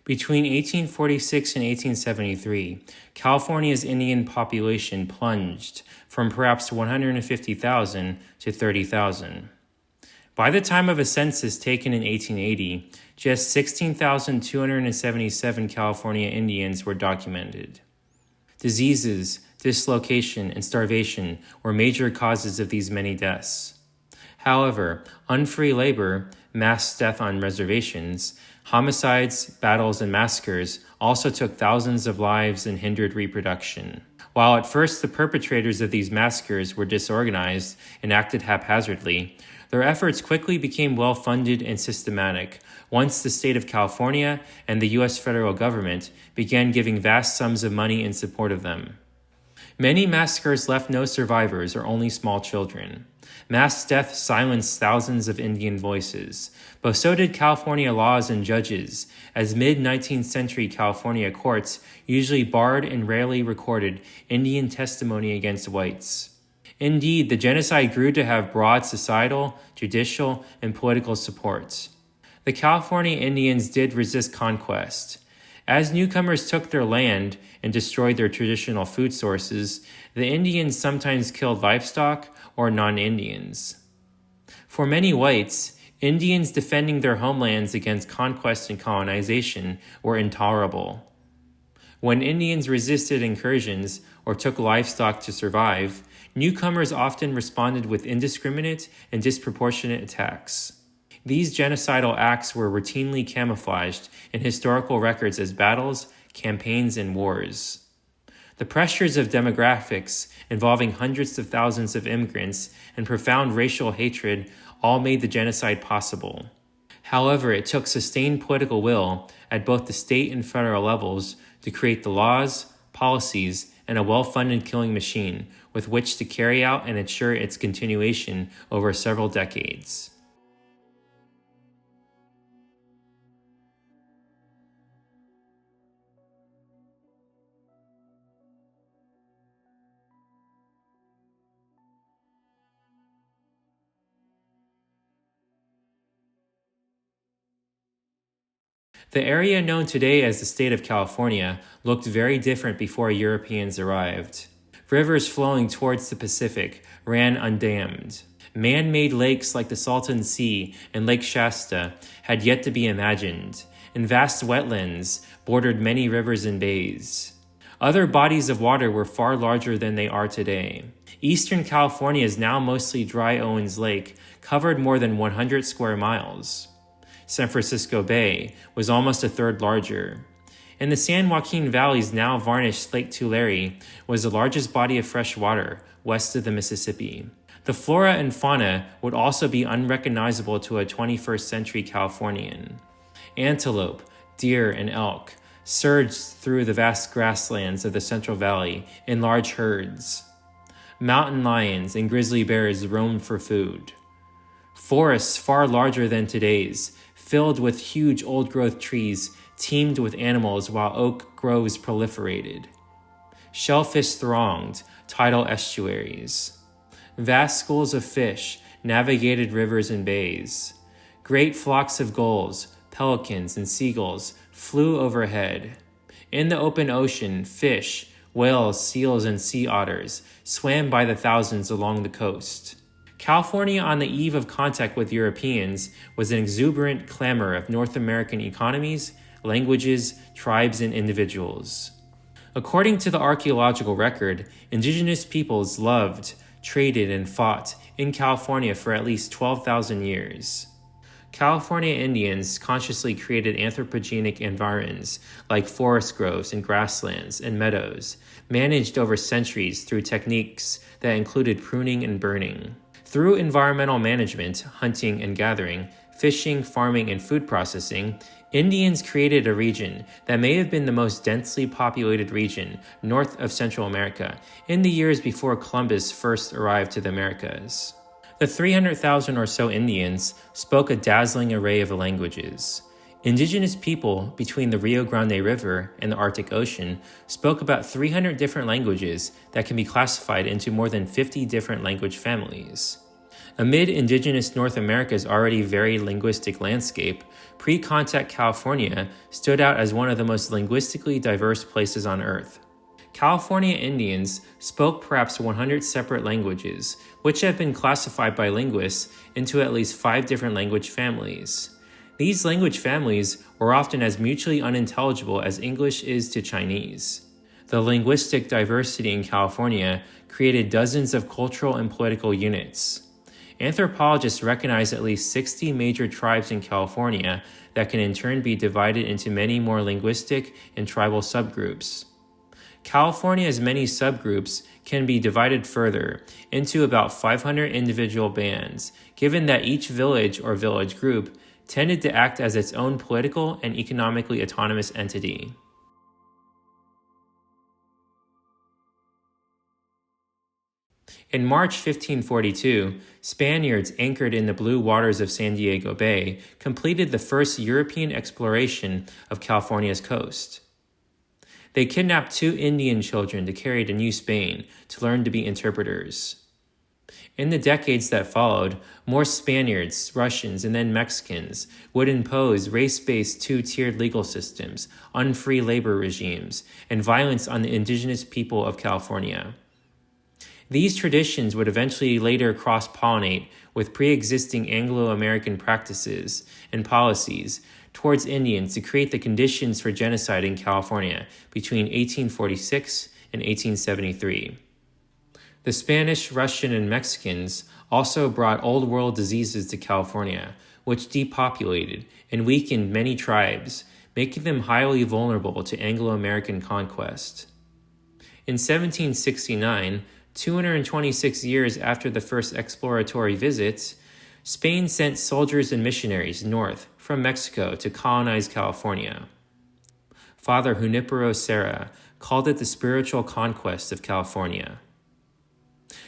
Between 1846 and 1873, California's Indian population plunged from perhaps 150,000 to 30,000. By the time of a census taken in 1880, just 16,277 California Indians were documented. Diseases, dislocation, and starvation were major causes of these many deaths. However, unfree labor, mass death on reservations, homicides, battles, and massacres also took thousands of lives and hindered reproduction. While at first the perpetrators of these massacres were disorganized and acted haphazardly, their efforts quickly became well-funded and systematic once the state of California and the U.S. federal government began giving vast sums of money in support of them. Many massacres left no survivors or only small children. Mass death silenced thousands of Indian voices, but so did California laws and judges, as mid-19th century California courts usually barred and rarely recorded Indian testimony against whites. Indeed, the genocide grew to have broad societal, judicial, and political support. The California Indians did resist conquest. As newcomers took their land and destroyed their traditional food sources, the Indians sometimes killed livestock or non-Indians. For many whites, Indians defending their homelands against conquest and colonization were intolerable. When Indians resisted incursions or took livestock to survive, newcomers often responded with indiscriminate and disproportionate attacks. These genocidal acts were routinely camouflaged in historical records as battles, campaigns, and wars. The pressures of demographics involving hundreds of thousands of immigrants and profound racial hatred all made the genocide possible. However, it took sustained political will at both the state and federal levels to create the laws, policies, and a well-funded killing machine with which to carry out and ensure its continuation over several decades. The area known today as the state of California looked very different before Europeans arrived. Rivers flowing towards the Pacific ran undammed. Man-made lakes like the Salton Sea and Lake Shasta had yet to be imagined, and vast wetlands bordered many rivers and bays. Other bodies of water were far larger than they are today. Eastern California's now mostly dry Owens Lake covered more than 100 square miles. San Francisco Bay was almost a third larger. And the San Joaquin Valley's now varnished Lake Tulare was the largest body of fresh water west of the Mississippi. The flora and fauna would also be unrecognizable to a 21st century Californian. Antelope, deer, and elk surged through the vast grasslands of the Central Valley in large herds. Mountain lions and grizzly bears roamed for food. Forests far larger than today's, filled with huge old-growth trees, teemed with animals while oak groves proliferated. Shellfish thronged tidal estuaries. Vast schools of fish navigated rivers and bays. Great flocks of gulls, pelicans, and seagulls flew overhead. In the open ocean, fish, whales, seals, and sea otters swam by the thousands along the coast. California, on the eve of contact with Europeans, was an exuberant clamor of North American economies, languages, tribes, and individuals. According to the archaeological record, indigenous peoples loved, traded, and fought in California for at least 12,000 years. California Indians consciously created anthropogenic environs like forest groves and grasslands and meadows, managed over centuries through techniques that included pruning and burning. Through environmental management, hunting and gathering, fishing, farming, and food processing, Indians created a region that may have been the most densely populated region north of Central America in the years before Columbus first arrived to the Americas. The 300,000 or so Indians spoke a dazzling array of languages. Indigenous people between the Rio Grande River and the Arctic Ocean spoke about 300 different languages that can be classified into more than 50 different language families. Amid indigenous North America's already very linguistic landscape, pre-contact California stood out as one of the most linguistically diverse places on Earth. California Indians spoke perhaps 100 separate languages, which have been classified by linguists into at least 5 different language families. These language families were often as mutually unintelligible as English is to Chinese. The linguistic diversity in California created dozens of cultural and political units. Anthropologists recognize at least 60 major tribes in California that can in turn be divided into many more linguistic and tribal subgroups. California's many subgroups can be divided further into about 500 individual bands, given that each village or village group tended to act as its own political and economically autonomous entity. In March 1542, Spaniards anchored in the blue waters of San Diego Bay completed the first European exploration of California's coast. They kidnapped 2 Indian children to carry to New Spain to learn to be interpreters. In the decades that followed, more Spaniards, Russians, and then Mexicans would impose race-based 2-tiered legal systems, unfree labor regimes, and violence on the indigenous people of California. These traditions would eventually later cross-pollinate with pre-existing Anglo-American practices and policies towards Indians to create the conditions for genocide in California between 1846 and 1873. The Spanish, Russian, and Mexicans also brought Old World diseases to California, which depopulated and weakened many tribes, making them highly vulnerable to Anglo-American conquest. In 1769, 226 years after the first exploratory visits, Spain sent soldiers and missionaries north from Mexico to colonize California. Father Junipero Serra called it the spiritual conquest of California.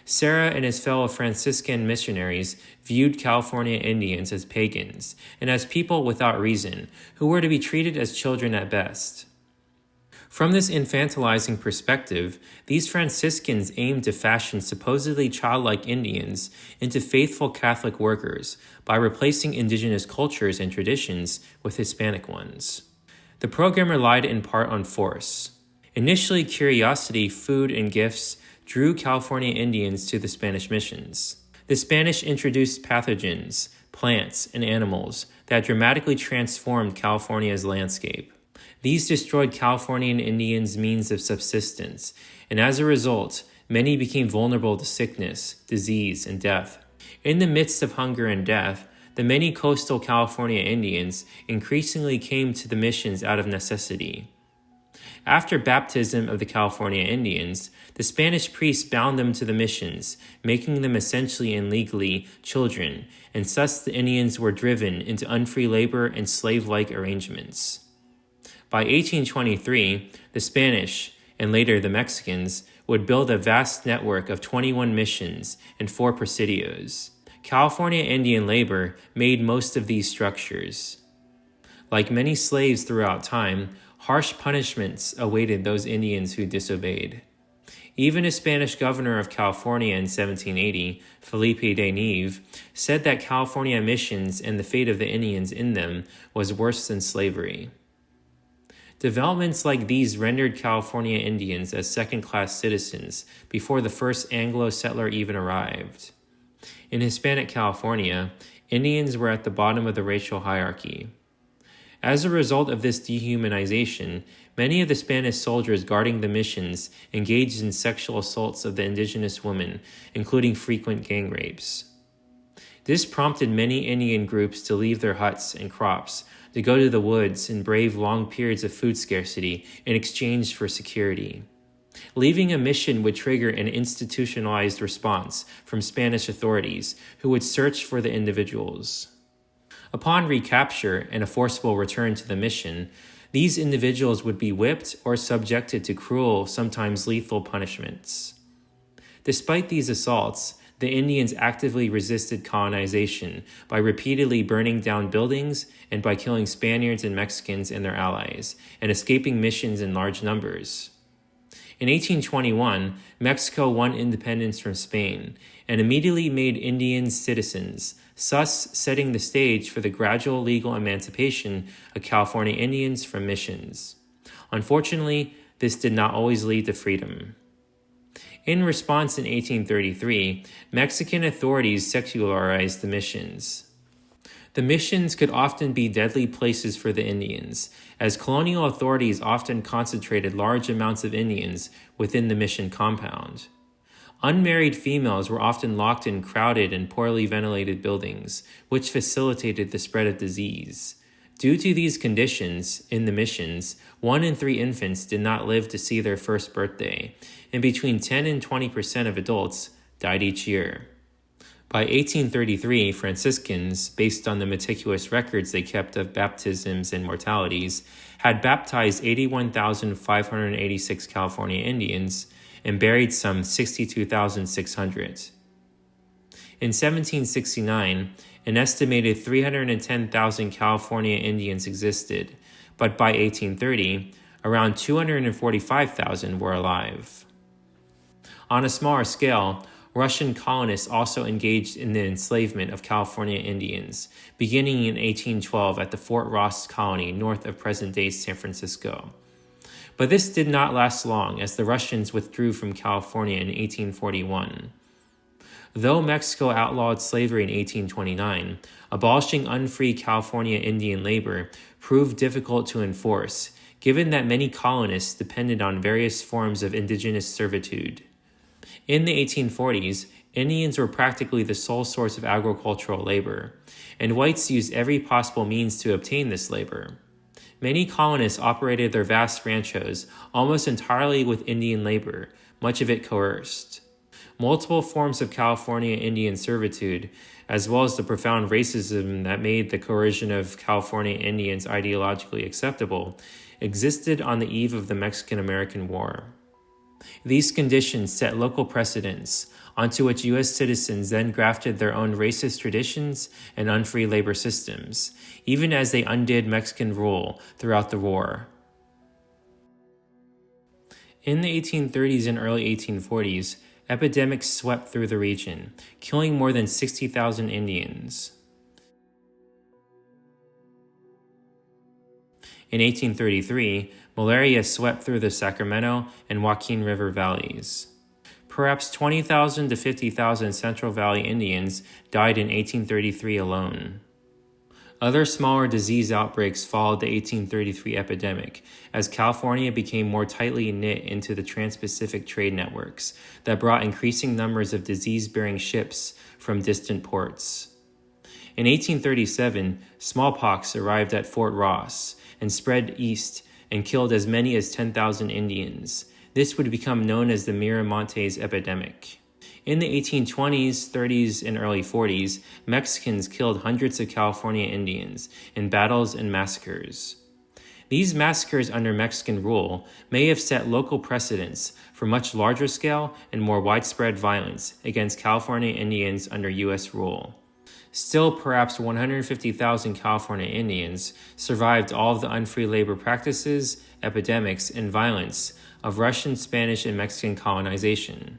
Serra and his fellow Franciscan missionaries viewed California Indians as pagans and as people without reason who were to be treated as children at best. From this infantilizing perspective, these Franciscans aimed to fashion supposedly childlike Indians into faithful Catholic workers by replacing indigenous cultures and traditions with Hispanic ones. The program relied in part on force. Initially, curiosity, food, and gifts drew California Indians to the Spanish missions. The Spanish introduced pathogens, plants, and animals that dramatically transformed California's landscape. These destroyed Californian Indians' means of subsistence, and as a result, many became vulnerable to sickness, disease, and death. In the midst of hunger and death, the many coastal California Indians increasingly came to the missions out of necessity. After baptism of the California Indians, the Spanish priests bound them to the missions, making them essentially and legally children, and thus the Indians were driven into unfree labor and slave-like arrangements. By 1823, the Spanish, and later the Mexicans, would build a vast network of 21 missions and 4 presidios. California Indian labor made most of these structures. Like many slaves throughout time, harsh punishments awaited those Indians who disobeyed. Even a Spanish governor of California in 1780, Felipe de Neve, said that California missions and the fate of the Indians in them was worse than slavery. Developments like these rendered California Indians as second-class citizens before the first Anglo settler even arrived. In Hispanic California, Indians were at the bottom of the racial hierarchy. As a result of this dehumanization, many of the Spanish soldiers guarding the missions engaged in sexual assaults of the indigenous women, including frequent gang rapes. This prompted many Indian groups to leave their huts and crops, to go to the woods and brave long periods of food scarcity in exchange for security. Leaving a mission would trigger an institutionalized response from Spanish authorities who would search for the individuals. Upon recapture and a forcible return to the mission, these individuals would be whipped or subjected to cruel, sometimes lethal punishments. Despite these assaults, the Indians actively resisted colonization by repeatedly burning down buildings and by killing Spaniards and Mexicans and their allies, and escaping missions in large numbers. In 1821, Mexico won independence from Spain and immediately made Indians citizens, thus setting the stage for the gradual legal emancipation of California Indians from missions. Unfortunately, this did not always lead to freedom. In response in 1833, Mexican authorities secularized the missions. The missions could often be deadly places for the Indians, as colonial authorities often concentrated large amounts of Indians within the mission compound. Unmarried females were often locked in crowded and poorly ventilated buildings, which facilitated the spread of disease. Due to these conditions in the missions, 1 in 3 infants did not live to see their first birthday, and between 10 and 20% of adults died each year. By 1833, Franciscans, based on the meticulous records they kept of baptisms and mortalities, had baptized 81,586 California Indians and buried some 62,600. In 1769, an estimated 310,000 California Indians existed, but by 1830, around 245,000 were alive. On a smaller scale, Russian colonists also engaged in the enslavement of California Indians, beginning in 1812 at the Fort Ross colony north of present-day San Francisco. But this did not last long, as the Russians withdrew from California in 1841. Though Mexico outlawed slavery in 1829, abolishing unfree California Indian labor proved difficult to enforce, given that many colonists depended on various forms of indigenous servitude. In the 1840s, Indians were practically the sole source of agricultural labor, and whites used every possible means to obtain this labor. Many colonists operated their vast ranchos almost entirely with Indian labor, much of it coerced. Multiple forms of California Indian servitude, as well as the profound racism that made the coercion of California Indians ideologically acceptable, existed on the eve of the Mexican-American War. These conditions set local precedents, onto which U.S. citizens then grafted their own racist traditions and unfree labor systems, even as they undid Mexican rule throughout the war. In the 1830s and early 1840s, epidemics swept through the region, killing more than 60,000 Indians. In 1833, malaria swept through the Sacramento and Joaquin River valleys. Perhaps 20,000 to 50,000 Central Valley Indians died in 1833 alone. Other smaller disease outbreaks followed the 1833 epidemic, as California became more tightly knit into the trans-Pacific trade networks that brought increasing numbers of disease-bearing ships from distant ports. In 1837, smallpox arrived at Fort Ross and spread east and killed as many as 10,000 Indians. This would become known as the Miramontes epidemic. In the 1820s, 30s, and early 40s, Mexicans killed hundreds of California Indians in battles and massacres. These massacres under Mexican rule may have set local precedents for much larger scale and more widespread violence against California Indians under U.S. rule. Still, perhaps 150,000 California Indians survived all of the unfree labor practices, epidemics, and violence of Russian, Spanish, and Mexican colonization.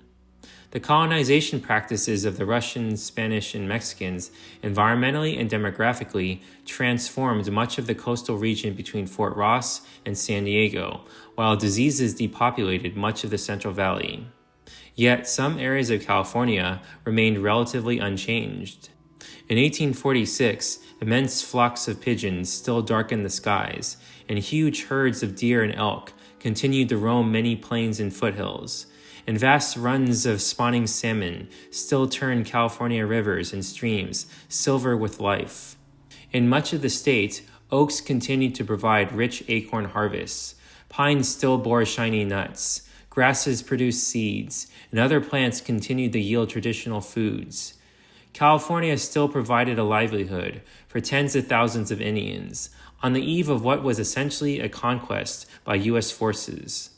The colonization practices of the Russians, Spanish, and Mexicans environmentally and demographically transformed much of the coastal region between Fort Ross and San Diego, while diseases depopulated much of the Central Valley. Yet some areas of California remained relatively unchanged. In 1846, immense flocks of pigeons still darkened the skies, and huge herds of deer and elk continued to roam many plains and foothills, and vast runs of spawning salmon still turned California rivers and streams silver with life. In much of the state, oaks continued to provide rich acorn harvests, pines still bore shiny nuts, grasses produced seeds, and other plants continued to yield traditional foods. California still provided a livelihood for tens of thousands of Indians on the eve of what was essentially a conquest by U.S. forces.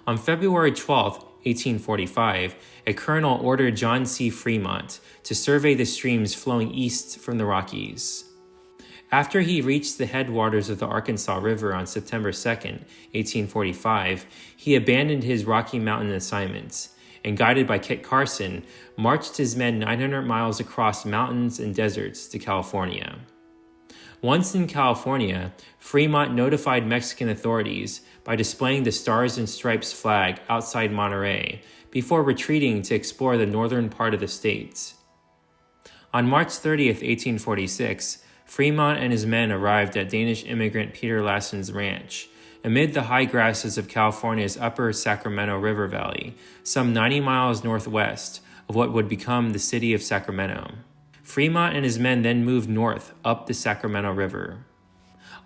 On February 12, 1845, a colonel ordered John C. Fremont to survey the streams flowing east from the Rockies. After he reached the headwaters of the Arkansas River on September 2nd, 1845, he abandoned his Rocky Mountain assignments and, guided by Kit Carson, marched his men 900 miles across mountains and deserts to California. Once in California, Fremont notified Mexican authorities by displaying the Stars and Stripes flag outside Monterey before retreating to explore the northern part of the state. On March 30th, 1846, Fremont and his men arrived at Danish immigrant Peter Lassen's ranch, amid the high grasses of California's upper Sacramento River Valley, some 90 miles northwest of what would become the city of Sacramento. Fremont and his men then moved north up the Sacramento River.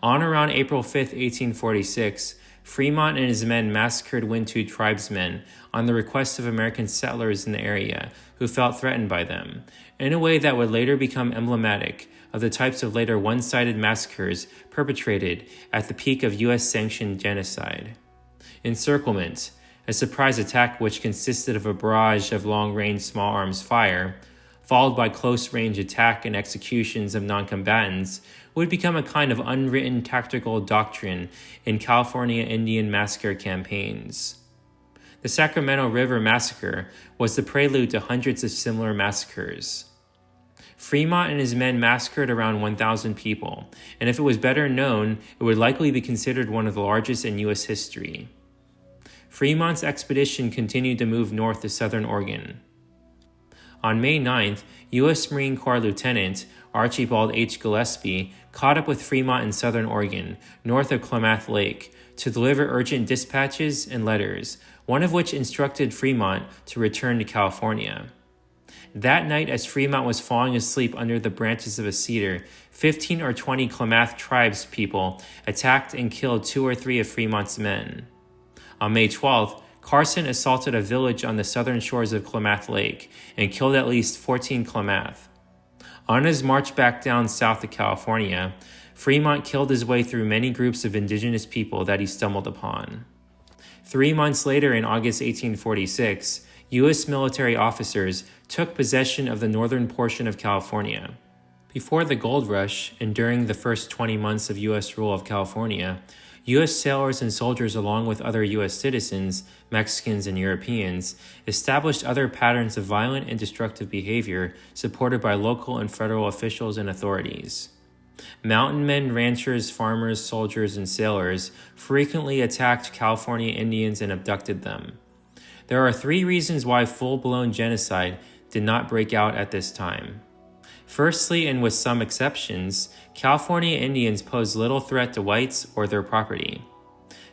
On around April 5, 1846, Fremont and his men massacred Wintu tribesmen on the request of American settlers in the area who felt threatened by them, in a way that would later become emblematic of the types of later one-sided massacres perpetrated at the peak of U.S.-sanctioned genocide. Encirclement, a surprise attack which consisted of a barrage of long-range small arms fire, followed by close-range attack and executions of non-combatants, would become a kind of unwritten tactical doctrine in California Indian massacre campaigns. The Sacramento River Massacre was the prelude to hundreds of similar massacres. Fremont and his men massacred around 1,000 people, and if it was better known, it would likely be considered one of the largest in U.S. history. Fremont's expedition continued to move north to southern Oregon. On May 9th, U.S. Marine Corps Lieutenant Archibald H. Gillespie caught up with Fremont in southern Oregon, north of Klamath Lake, to deliver urgent dispatches and letters, one of which instructed Fremont to return to California. That night, as Fremont was falling asleep under the branches of a cedar, 15 or 20 Klamath tribes people attacked and killed 2 or 3 of Fremont's men. On May 12th, Carson assaulted a village on the southern shores of Klamath Lake and killed at least 14 Klamath. On his march back down south to California, Fremont killed his way through many groups of indigenous people that he stumbled upon. 3 months later, in August 1846, U.S. military officers took possession of the northern portion of California. Before the gold rush and during the first 20 months of U.S. rule of California, U.S. sailors and soldiers, along with other U.S. citizens, Mexicans and Europeans, established other patterns of violent and destructive behavior supported by local and federal officials and authorities. Mountain men, ranchers, farmers, soldiers, and sailors frequently attacked California Indians and abducted them. There are 3 reasons why full-blown genocide did not break out at this time. Firstly, and with some exceptions, California Indians posed little threat to whites or their property.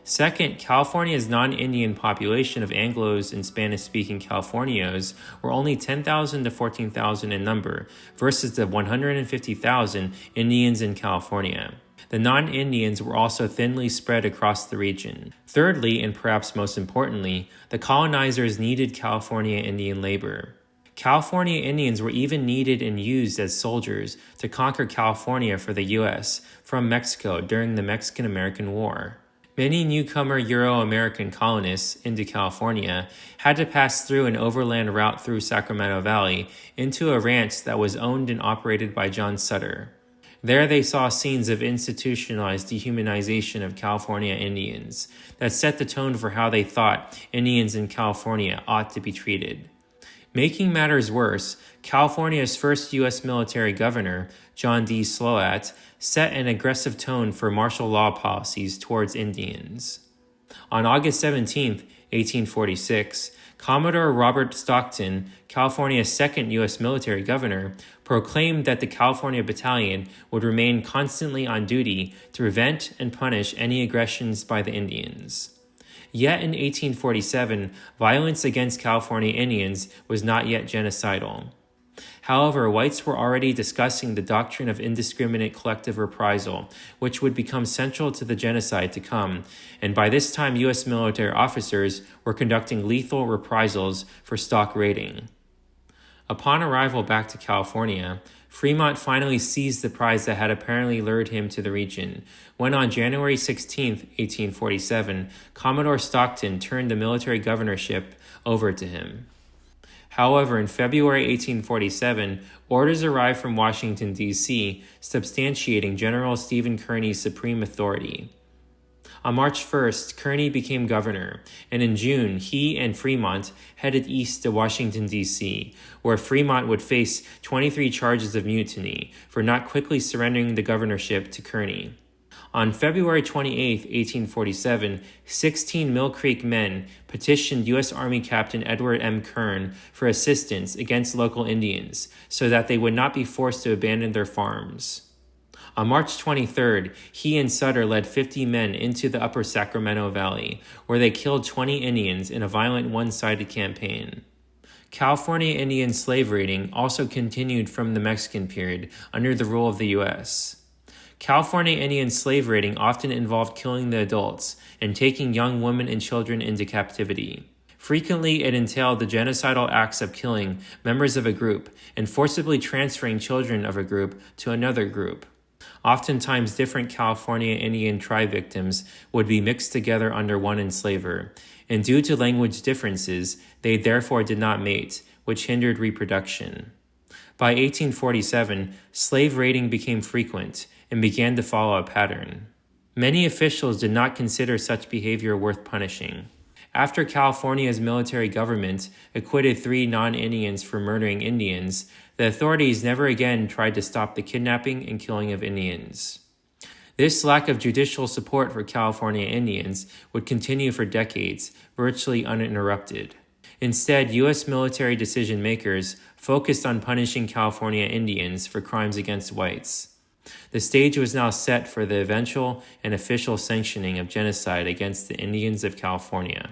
Second, California's non-Indian population of Anglos and Spanish-speaking Californios were only 10,000 to 14,000 in number versus the 150,000 Indians in California. The non-Indians were also thinly spread across the region. Thirdly, and perhaps most importantly, the colonizers needed California Indian labor. California Indians were even needed and used as soldiers to conquer California for the U.S. from Mexico during the Mexican-American War. Many newcomer Euro-American colonists into California had to pass through an overland route through Sacramento Valley into a ranch that was owned and operated by John Sutter. There they saw scenes of institutionalized dehumanization of California Indians that set the tone for how they thought Indians in California ought to be treated. Making matters worse, California's first U.S. military governor, John D. Sloat, set an aggressive tone for martial law policies towards Indians. On August 17, 1846, Commodore Robert Stockton, California's second U.S. military governor, proclaimed that the California Battalion would remain constantly on duty to prevent and punish any aggressions by the Indians. Yet in 1847, violence against California Indians was not yet genocidal. However, whites were already discussing the doctrine of indiscriminate collective reprisal, which would become central to the genocide to come, and by this time U.S. military officers were conducting lethal reprisals for stock raiding. Upon arrival back to California, Fremont finally seized the prize that had apparently lured him to the region, when on January 16, 1847, Commodore Stockton turned the military governorship over to him. However, in February 1847, orders arrived from Washington, D.C., substantiating General Stephen Kearny's supreme authority. On March 1st, Kearny became governor, and in June, he and Fremont headed east to Washington, D.C., where Fremont would face 23 charges of mutiny for not quickly surrendering the governorship to Kearny. On February 28, 1847, 16 Mill Creek men petitioned U.S. Army Captain Edward M. Kern for assistance against local Indians so that they would not be forced to abandon their farms. On March 23rd, he and Sutter led 50 men into the upper Sacramento Valley, where they killed 20 Indians in a violent one-sided campaign. California Indian slave raiding also continued from the Mexican period under the rule of the U.S. California Indian slave raiding often involved killing the adults and taking young women and children into captivity. Frequently, it entailed the genocidal acts of killing members of a group and forcibly transferring children of a group to another group. Oftentimes, different California Indian tribe victims would be mixed together under one enslaver, and due to language differences, they therefore did not mate, which hindered reproduction. By 1847, slave raiding became frequent and began to follow a pattern. Many officials did not consider such behavior worth punishing. After California's military government acquitted 3 non-Indians for murdering Indians, the authorities never again tried to stop the kidnapping and killing of Indians. This lack of judicial support for California Indians would continue for decades, virtually uninterrupted. Instead, U.S. military decision-makers focused on punishing California Indians for crimes against whites. The stage was now set for the eventual and official sanctioning of genocide against the Indians of California.